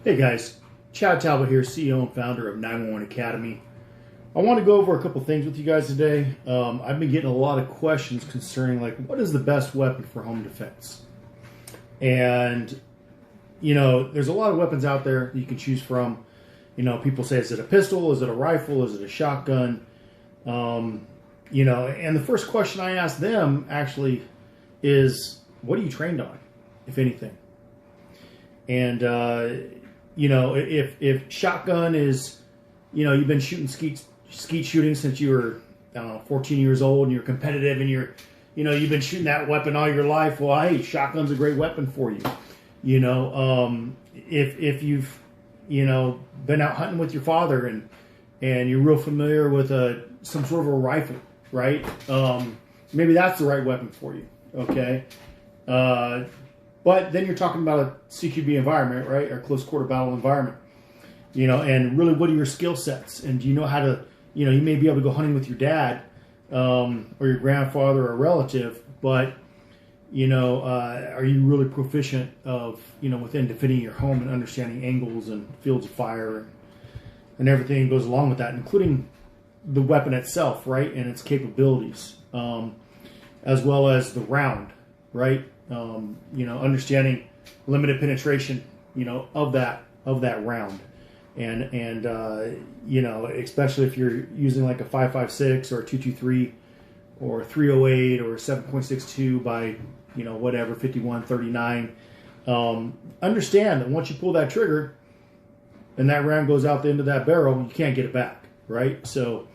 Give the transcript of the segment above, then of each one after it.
Hey guys, Chad Talbot here, CEO and founder of 911 Academy. I want to go over a couple things with you guys today. I've been getting a lot of questions concerning what is the best weapon for home defense? And, there's a lot of weapons out there that you can choose from. People say, is it a pistol? Is it a rifle? Is it a shotgun? And the first question I ask them actually is, what are you trained on, if anything? And, if shotgun is, you've been shooting skeet shooting since you were, 14 years old, and you're competitive, and you've been shooting that weapon all your life. Well, hey, shotgun's a great weapon for you. If you've, been out hunting with your father and you're real familiar with some sort of a rifle, right? Maybe that's the right weapon for you. Okay. But then you're talking about a CQB environment, right? Or close quarter battle environment, and really what are your skill sets? And do you know how to, you may be able to go hunting with your dad, or your grandfather or relative, but, are you really proficient within defending your home and understanding angles and fields of fire and everything that goes along with that, including the weapon itself, right? And its capabilities, as well as the round, right? Understanding limited penetration, of that round, and especially if you're using like a 5.56 or a 2.23 or 308 or 7.62 by whatever 51.39. Understand that once you pull that trigger and that round goes out the end of that barrel, you can't get it back, right? So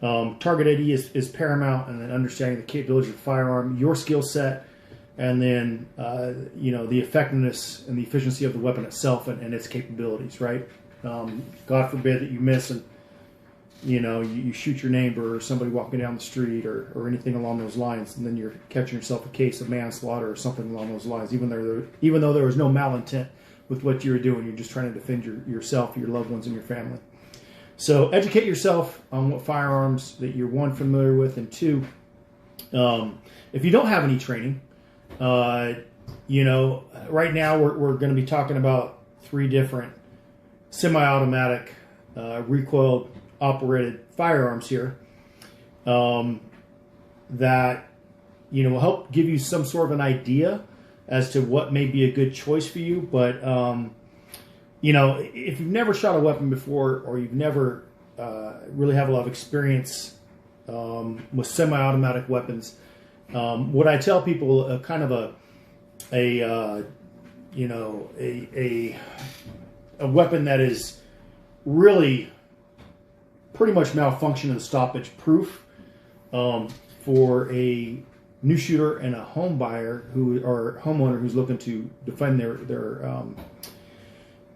target ID is paramount, and then understanding the capabilities of the firearm, your skill set. And then, the effectiveness and the efficiency of the weapon itself and its capabilities, right? God forbid that you miss and, you shoot your neighbor or somebody walking down the street or anything along those lines, and then you're catching yourself a case of manslaughter or something along those lines, even though there was no malintent with what you were doing. You're just trying to defend yourself, your loved ones, and your family. So educate yourself on what firearms that you're, one, familiar with, and two, if you don't have any training, right now we're going to be talking about 3 different semi-automatic, recoil operated firearms here, that, will help give you some sort of an idea as to what may be a good choice for you. But, if you've never shot a weapon before, or you've never, really have a lot of experience, with semi-automatic weapons, what I tell people, kind of a weapon that is really pretty much malfunction and stoppage proof, for a new shooter and a home buyer or homeowner who's looking to defend their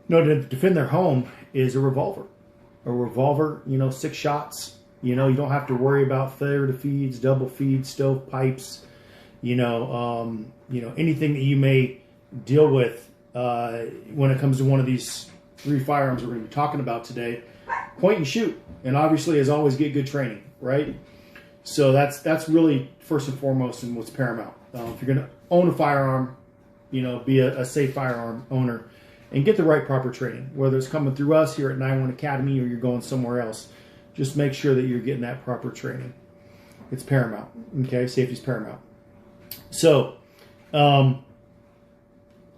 defend their home, is a revolver. A revolver, 6 shots. You don't have to worry about failure to feeds, double feeds, stove pipes, anything that you may deal with when it comes to one of these 3 firearms we're going to be talking about today. Point and shoot, and obviously, as always, get good training, right? So that's really first and foremost and what's paramount. If you're going to own a firearm, be a safe firearm owner, and get the right proper training, whether it's coming through us here at 911 Academy or you're going somewhere else. Just make sure that you're getting that proper training. It's paramount. Okay, safety is paramount. So,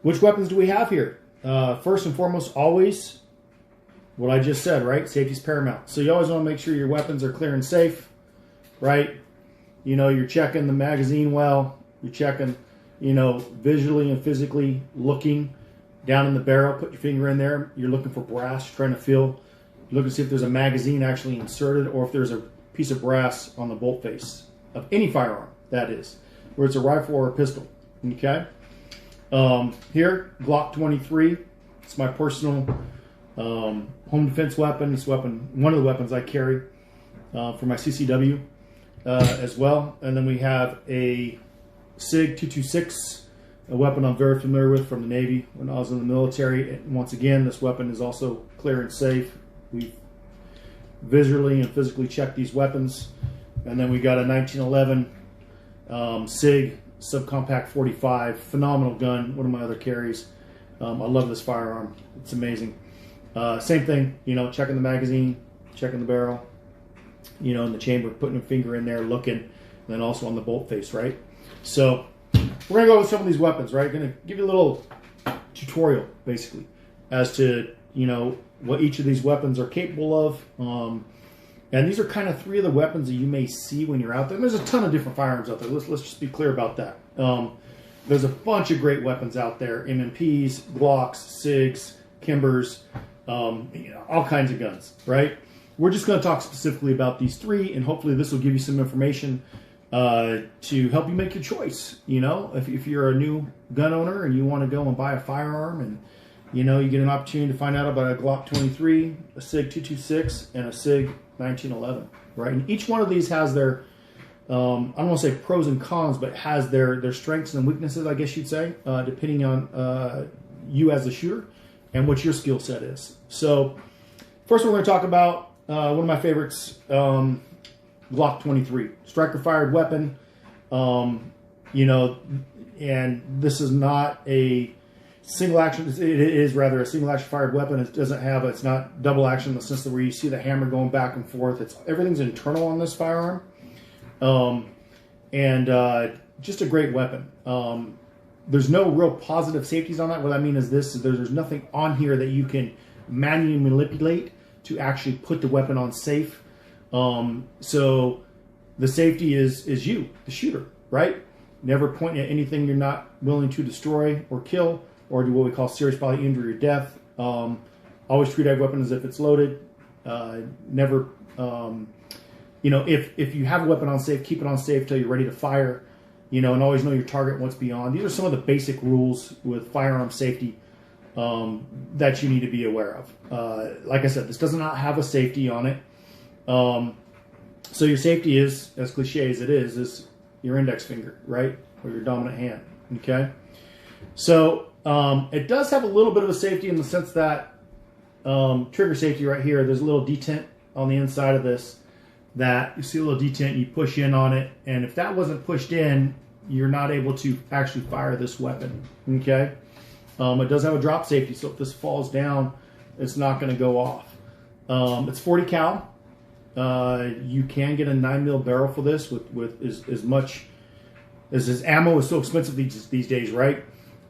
which weapons do we have here? First and foremost, always what I just said, right? Safety is paramount. So you always want to make sure your weapons are clear and safe, right? You're checking the magazine well. You're checking, visually and physically looking down in the barrel. Put your finger in there. You're looking for brass, trying to feel. Look and see if there's a magazine actually inserted, or if there's a piece of brass on the bolt face of any firearm, that is, whether it's a rifle or a pistol. Okay. Here, Glock 23. It's my personal home defense weapon. This weapon, one of the weapons I carry for my CCW as well. And then we have a SIG 226, a weapon I'm very familiar with from the Navy when I was in the military. And once again, this weapon is also clear and safe. We've visually and physically checked these weapons. And then we got a 1911 SIG subcompact 45, phenomenal gun, one of my other carries. I love this firearm. It's amazing. Same thing, you know, checking the magazine, checking the barrel, you know, in the chamber, putting a finger in there, looking, and then also on the bolt face, right? So we're going to go with some of these weapons, right? Going to give you a little tutorial, basically, as to, you know, what each of these weapons are capable of. And these are kind of 3 of the weapons that you may see when you're out there. And there's a ton of different firearms out there. Let's just be clear about that. There's a bunch of great weapons out there. MMPs, Glocks, SIGs, Kimbers, you know, all kinds of guns, right? We're just going to talk specifically about these 3, and hopefully this will give you some information to help you make your choice. You know, if you're a new gun owner and you want to go and buy a firearm, and you know, you get an opportunity to find out about a Glock 23, a SIG 226, and a SIG 1911, right? And each one of these has their, I don't want to say pros and cons, but has their strengths and weaknesses, I guess you'd say, depending on you as a shooter and what your skill set is. So first we're going to talk about one of my favorites, Glock 23, striker fired weapon. You know, and this is not a single action. It is rather a single action fired weapon. It doesn't have, it's not double action in the sense that where you see the hammer going back and forth. It's everything's internal on this firearm. Just a great weapon. There's no real positive safeties on that. What I mean is this: there's nothing on here that you can manually manipulate to actually put the weapon on safe. So the safety is you, the shooter, right? Never point at anything you're not willing to destroy or kill, or do what we call serious bodily injury or death. Always treat every weapon as if it's loaded. Never, you know, if you have a weapon on safe, keep it on safe till you're ready to fire. You know, and always know your target and what's beyond. These are some of the basic rules with firearm safety that you need to be aware of. Like I said, this does not have a safety on it. So your safety is, as cliche as it is your index finger, right? Or your dominant hand, okay? So it does have a little bit of a safety in the sense that trigger safety right here, there's a little detent on the inside of this that you see a little detent, you push in on it, and if that wasn't pushed in, you're not able to actually fire this weapon, okay? It does have a drop safety, so if this falls down, it's not going to go off. It's 40 cal. You can get a 9mm barrel for this with as much as this ammo is so expensive these days, right?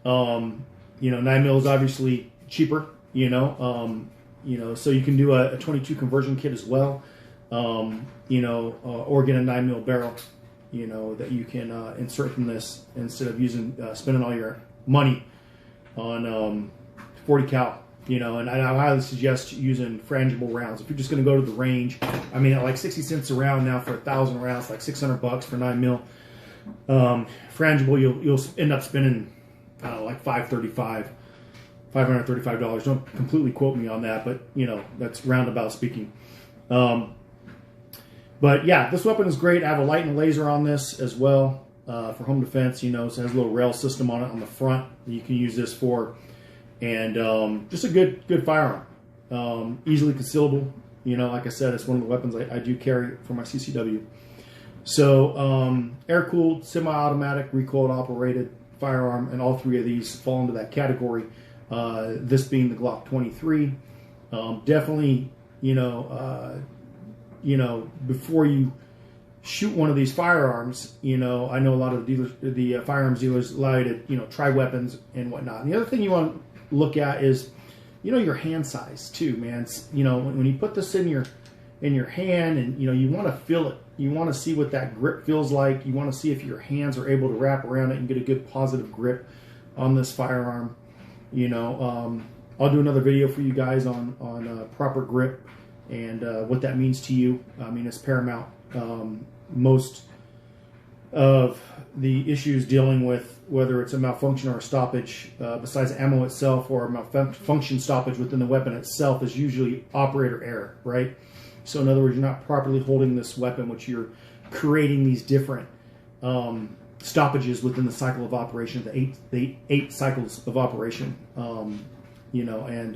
You know, 9mm is obviously cheaper, you know, so you can do a 22 conversion kit as well, you know, or get a 9mm barrel, you know, that you can insert from this instead of using spending all your money on 40 cal. You know, and I highly suggest using frangible rounds. If you're just going to go to the range, I mean, at like 60 cents a round now for 1,000 rounds, like $600 for 9mm. Frangible, you'll end up spending, I don't know, like $535. Don't completely quote me on that, but you know, that's roundabout speaking. But yeah, this weapon is great. I have a light and laser on this as well for home defense. You know, so it has a little rail system on it on the front that you can use this for. And just a good firearm, easily concealable. You know, like I said, it's one of the weapons I do carry for my CCW. So air-cooled, semi-automatic, recoil operated firearm, and all 3 of these fall into that category. This being the Glock 23. Definitely, you know, before you shoot one of these firearms, you know, I know a lot of the firearms dealers allow you to, you know, try weapons and whatnot. And the other thing you want to look at is, you know, your hand size too, man. You know, when you put this in your hand, and you know, you want to feel it. You want to see what that grip feels like. You want to see if your hands are able to wrap around it and get a good positive grip on this firearm. You know, I'll do another video for you guys on proper grip and what that means to you. I mean, it's paramount. Most of the issues dealing with whether it's a malfunction or a stoppage, besides ammo itself, or a malfunction stoppage within the weapon itself, is usually operator error, right? So in other words, you're not properly holding this weapon, which you're creating these different stoppages within the cycle of operation, the eight cycles of operation. You know, and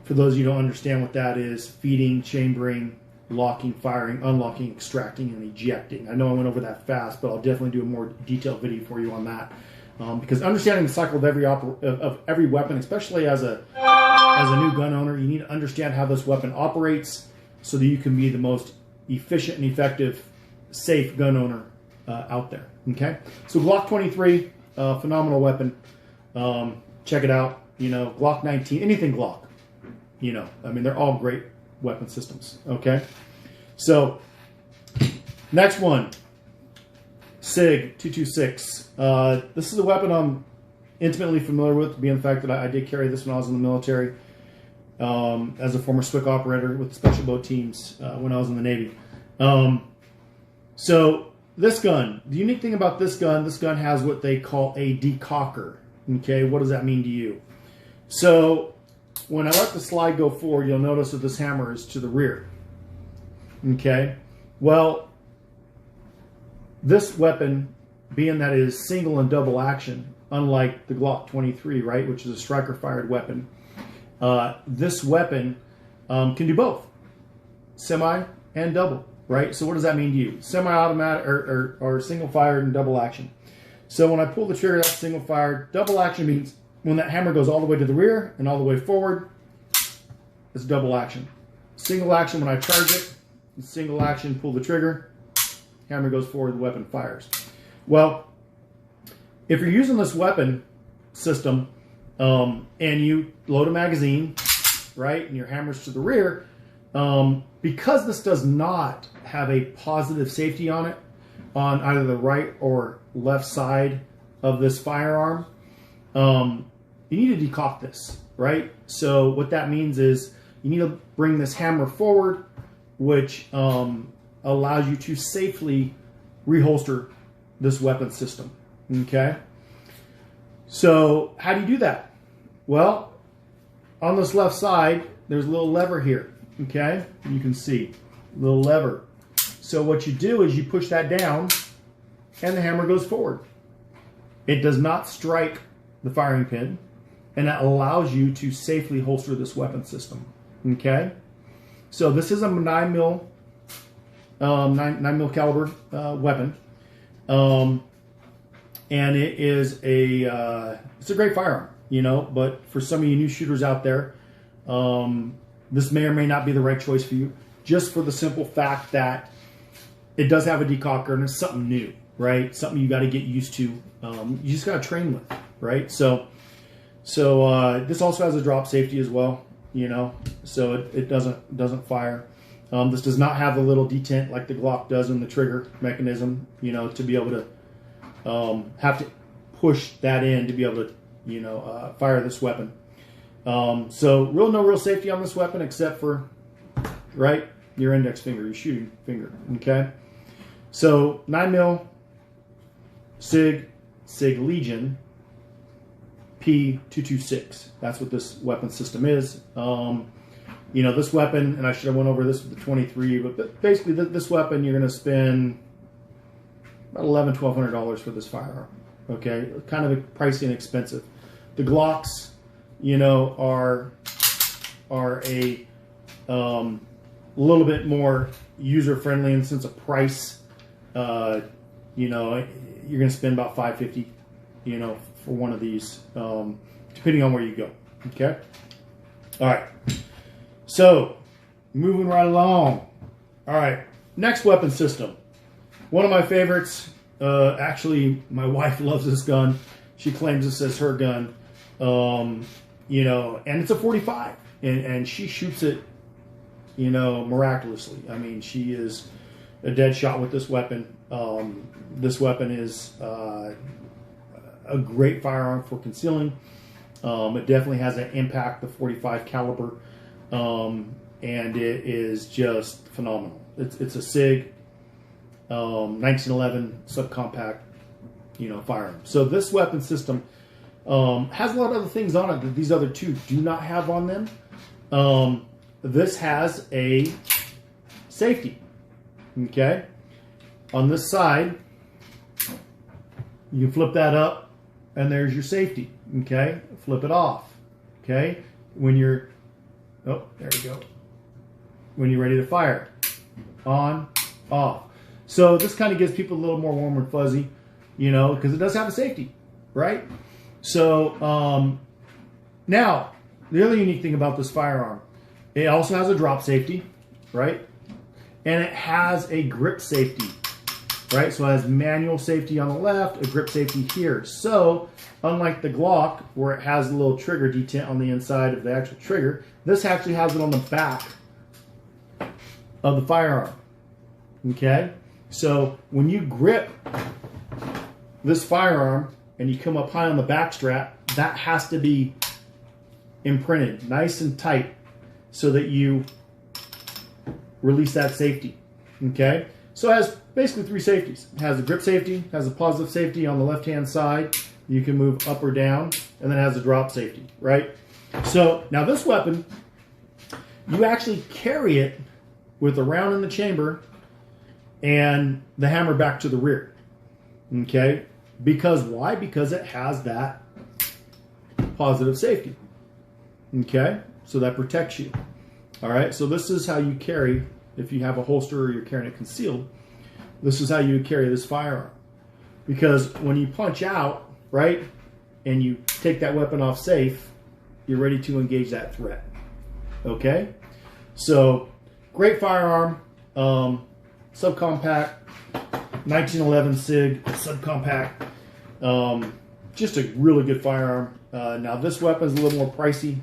for those of you who don't understand what that is, feeding, chambering, locking, firing, unlocking, extracting, and ejecting. I know I went over that fast, but I'll definitely do a more detailed video for you on that because understanding the cycle of every weapon, especially as a new gun owner, you need to understand how this weapon operates so that you can be the most efficient and effective, safe gun owner out there. Okay, so Glock 23, phenomenal weapon. Check it out. You know, Glock 19, anything Glock. You know, I mean, they're all great weapon systems. Okay, so next one, SIG 226. This is a weapon I'm intimately familiar with, being the fact that I did carry this when I was in the military. As a former SWIC operator with special boat teams when I was in the Navy. So this gun, the unique thing about this gun has what they call a decocker. Okay, what does that mean to you? So when I let the slide go forward, you'll notice that this hammer is to the rear. Okay, well, this weapon, being that it is single and double action, unlike the Glock 23, right, which is a striker-fired weapon, this weapon can do both, semi and double, right? So what does that mean to you? Semi-automatic or single-fired and double action. So when I pull the trigger, that's single-fired. Double action means when that hammer goes all the way to the rear and all the way forward, it's double action. Single action when I charge it, single action, pull the trigger, hammer goes forward, the weapon fires. Well, if you're using this weapon system and you load a magazine, right, and your hammer's to the rear, because this does not have a positive safety on it, on either the right or left side of this firearm, you need to decock this, right? So what that means is you need to bring this hammer forward, which allows you to safely reholster this weapon system, okay? So how do you do that? Well, on this left side, there's a little lever here, okay? You can see, little lever. So what you do is you push that down and the hammer goes forward. It does not strike the firing pin, and that allows you to safely holster this weapon system, okay? So this is a 9mm caliber weapon, and it is it's a great firearm, you know. But for some of you new shooters out there, this may or may not be the right choice for you, just for the simple fact that it does have a decocker and it's something new, right? Something you got to get used to. You just got to train with, right? So this also has a drop safety as well, you know, so it doesn't fire. This does not have the little detent like the Glock does in the trigger mechanism, you know, to be able to have to push that in to be able to, you know, fire this weapon. So no real safety on this weapon except for, right, your index finger, your shooting finger, okay? So 9mm SIG Legion P226. That's what this weapon system is. You know, this weapon, and I should have went over this with the 23, but basically this weapon, you're going to spend about $1,100 to $1,200 for this firearm. Okay, kind of pricey and expensive. The Glocks, you know, are a little bit more user friendly in the sense of price. You know, you're going to spend about $550, you know, for one of these, depending on where you go. Okay, all right. So, moving right along. All right, next weapon system. One of my favorites. Actually, my wife loves this gun. She claims this as her gun. You know, and it's a 45, and she shoots it, you know, miraculously. I mean, she is a dead shot with this weapon. This weapon is a great firearm for concealing. It definitely has an impact, the 45 caliber. And it is just phenomenal. It's a SIG 1911 subcompact, you know, firearm. So this weapon system has a lot of other things on it that these other two do not have on them. This has a safety. Okay, on this side, you flip that up, and there's your safety. Okay, flip it off. Okay, when you're oh, there you go. When you're ready to fire, on, off. So this kind of gives people a little more warm and fuzzy, you know, because it does have a safety, right? So now, the other unique thing about this firearm, it also has a drop safety, right? And it has a grip safety, right? So it has manual safety on the left, a grip safety here. So unlike the Glock, where it has a little trigger detent on the inside of the actual trigger, this actually has it on the back of the firearm, okay? So when you grip this firearm and you come up high on the back strap, that has to be imprinted nice and tight so that you release that safety, okay? So it has basically 3 safeties. It has a grip safety, has a positive safety on the left-hand side. You can move up or down, and then it has a drop safety, right? So now this weapon, you actually carry it with a round in the chamber and the hammer back to the rear, okay? Because why? Because it has that positive safety, okay? So that protects you. All right, so this is how you carry, if you have a holster or you're carrying it concealed, this is how you carry this firearm. Because when you punch out, right, and you take that weapon off safe, you're ready to engage that threat. Okay? So, great firearm, subcompact, 1911 SIG, subcompact, just a really good firearm. Now this weapon is a little more pricey.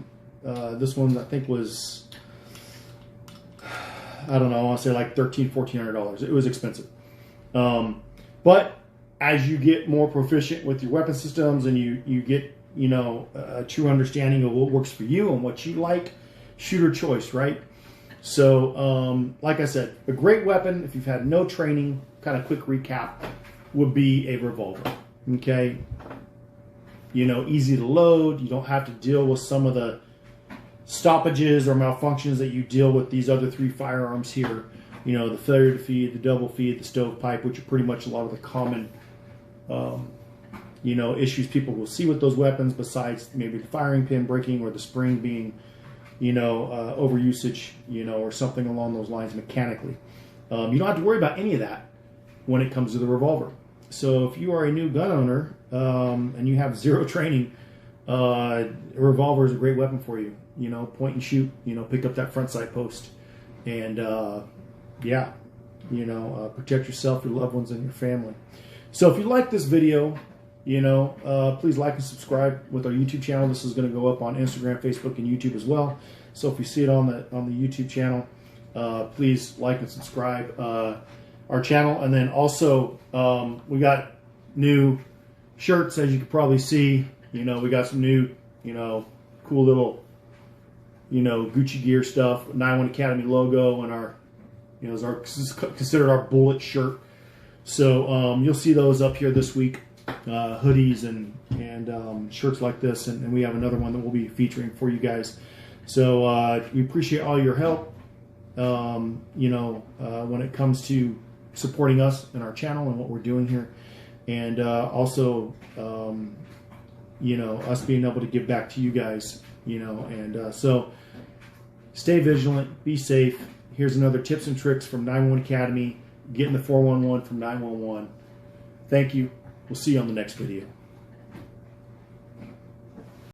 This one I think was, I don't know, I want to say like $1,300, $1,400. It was expensive. But as you get more proficient with your weapon systems and you get, you know, a true understanding of what works for you and what you like, shooter choice, right? So, like I said, a great weapon, if you've had no training, kind of quick recap, would be a revolver, okay? You know, easy to load. You don't have to deal with some of the stoppages or malfunctions that you deal with these other 3 firearms here. You know, the failure to feed, the double feed, the stovepipe, which are pretty much a lot of the common, you know, issues people will see with those weapons, besides maybe the firing pin breaking or the spring being, you know, overusage, you know, or something along those lines mechanically. You don't have to worry about any of that when it comes to the revolver. So if you are a new gun owner and you have 0 training, a revolver is a great weapon for you. You know, point and shoot, you know, pick up that front sight post. And, yeah, you know, protect yourself, your loved ones, and your family. So if you like this video, you know, please like and subscribe with our YouTube channel. This is going to go up on Instagram, Facebook, and YouTube as well. So if you see it on the YouTube channel, please like and subscribe our channel. And then also, we got new shirts, as you can probably see. You know, we got some new, you know, cool little, you know, Gucci gear stuff, 91 Academy logo, and our, you know, is considered our bullet shirt. So you'll see those up here this week, hoodies and shirts like this, and we have another one that we'll be featuring for you guys. So we appreciate all your help, you know, when it comes to supporting us and our channel and what we're doing here, and also, you know, us being able to give back to you guys. You know, and so stay vigilant, be safe. Here's another tips and tricks from 91 Academy, getting the 411 from 911. Thank you. We'll see you on the next video.